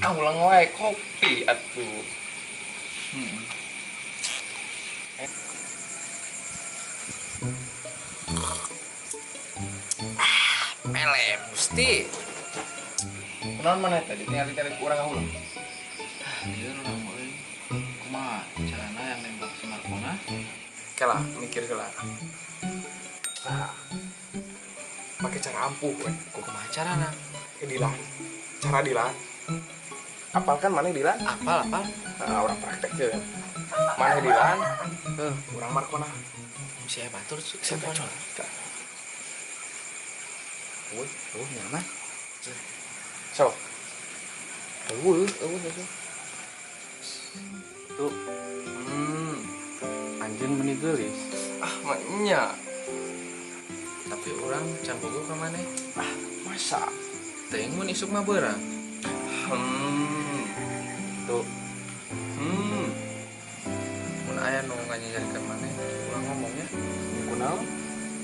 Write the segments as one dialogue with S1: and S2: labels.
S1: Ah ulang wae kopi atuh. Mele Gusti. Kenaon mana tadi tinggal kurang ulang.
S2: Dia orang mulai kumaha carana yang nembak si Markona.
S1: Kela mikir kela. Pakai cara ampuh we.
S2: Kumaha carana?
S1: Dilan. Cara dilan. Apal kan mana dilan?
S2: Apal.
S1: Nah, orang praktek ya. Mana dilan? Orang Markona.
S2: Si batur
S1: Siapa coba?
S2: nyaman.
S1: So.
S2: Tuh. Anjeun meuni geulis.
S1: Ah, maknya.
S2: Tapi orang campugu ka maneh.
S1: Masa?
S2: Teuing mun isuk mah beurang.
S1: Tuh.
S2: Mun aya nu ngajajarkeun maneh, urang ngomongnya.
S1: Kunaon?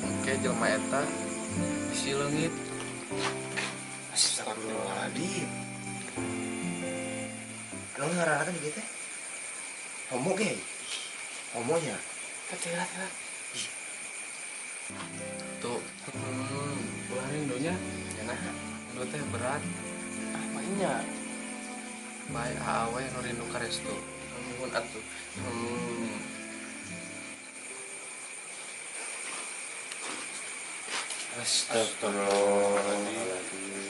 S2: Oke, jelema eta bisi leungit.
S1: Astagfirullahaladzim. Anu ngaranna kan ieu teh? Homo ge. Homonya. Teh.
S2: Tuh. Ulah rindunya.
S1: Cenah.
S2: Rindu teh berat.
S1: Ah, maknya.
S2: Bae awe nu rindu ka restu.
S1: Ampun atuh. Astagfirullahaladzim.